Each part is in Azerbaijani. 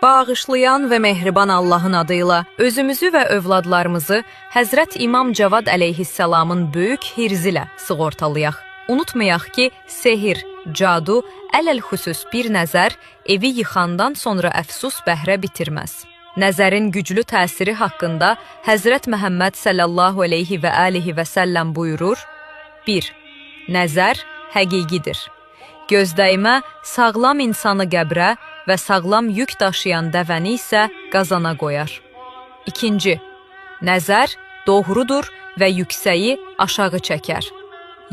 Bağışlayan və mehriban Allahın adıyla özümüzü və övladlarımızı Həzrət İmam Cavad əleyhissalamın böyük hirzi ilə sığortalayaq. Unutmayaq ki, sehir, cadu, ələl-xüsus bir nəzər evi yıxandan sonra əfsus bəhrə bitirməz. Nəzərin güclü təsiri haqqında Həzrət Məhəmməd sallallahu aleyhi və alihi və səlləm buyurur: 1. Nəzər həqiqidir. Gözdəymə sağlam insanı qəbrə və sağlam yük daşıyan dəvəni isə qazana qoyar. 2. Nəzər doğrudur və yüksəyi aşağı çəkər.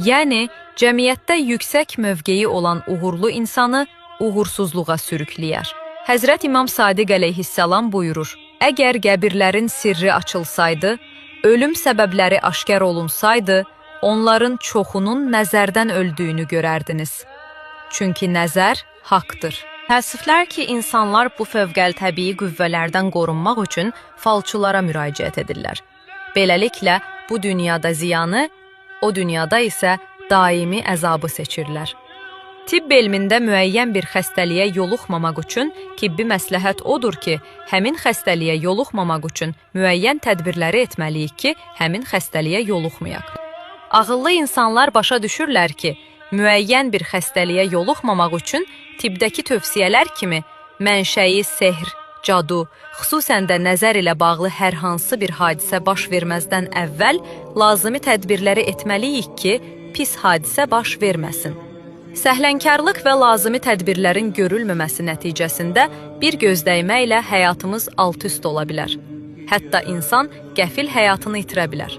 Yəni, cəmiyyətdə yüksək mövqeyi olan uğurlu insanı uğursuzluğa sürükləyər. Həzrət İmam Sadiq əleyhissalam buyurur: Əgər qəbirlərin sirri açılsaydı, ölüm səbəbləri aşkar olunsaydı, onların çoxunun nəzərdən öldüyünü görərdiniz. Çünki nəzər haqdır. Təəssüflər ki, insanlar bu fövqəltəbii qüvvələrdən qorunmaq üçün falçulara müraciət edirlər. Beləliklə, bu dünyada ziyanı, o dünyada isə daimi əzabı seçirlər. Tibb elmində müəyyən bir xəstəliyə yoluxmamaq üçün tibbi məsləhət odur ki, həmin xəstəliyə yoluxmamaq üçün müəyyən tədbirləri etməliyik ki, həmin xəstəliyə yoluxmayaq. Ağıllı insanlar başa düşürlər ki, müəyyən bir xəstəliyə yoluxmamaq üçün tibbdəki tövsiyələr kimi mənşəyi sehr, cadu, xüsusən də nəzər ilə bağlı hər hansı bir hadisə baş verməzdən əvvəl lazımi tədbirləri etməliyik ki, pis hadisə baş verməsin. Səhlənkarlıq və lazımi tədbirlərin görülməməsi nəticəsində bir gözdəymə ilə həyatımız alt-üst ola bilər. Hətta insan qəfil həyatını itirə bilər.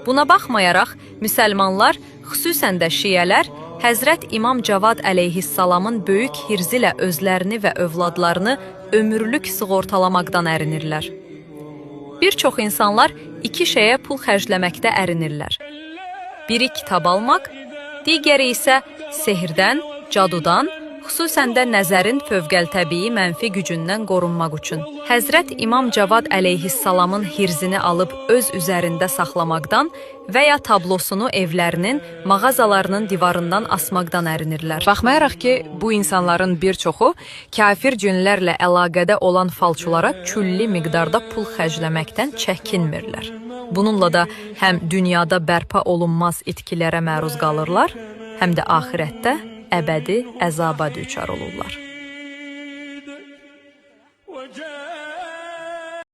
Buna baxmayaraq, müsəlmanlar, xüsusən də şiyələr, Həzrət İmam Cavad əleyhissalamın böyük hirzi ilə özlərini və övladlarını ömürlük sığortalamaqdan ərinirlər. Bir çox insanlar iki şeyə pul xərcləməkdə ərinirlər. Biri kitab almaq, digəri isə sehirdən, cadudan, xüsusən də nəzərin fövqəltəbii mənfi gücündən qorunmaq üçün. Həzrət İmam Cavad əleyhissalamın hirzini alıb öz üzərində saxlamaqdan və ya tablosunu evlərinin, mağazalarının divarından asmaqdan ərinirlər. Baxmayaraq ki, bu insanların bir çoxu kafir cinlərlə əlaqədə olan falçulara külli miqdarda pul xərcləməkdən çəkinmirlər. Bununla da həm dünyada bərpa olunmaz itkilərə məruz qalırlar, həm də axirətdə əbədi əzaba düçar olurlar.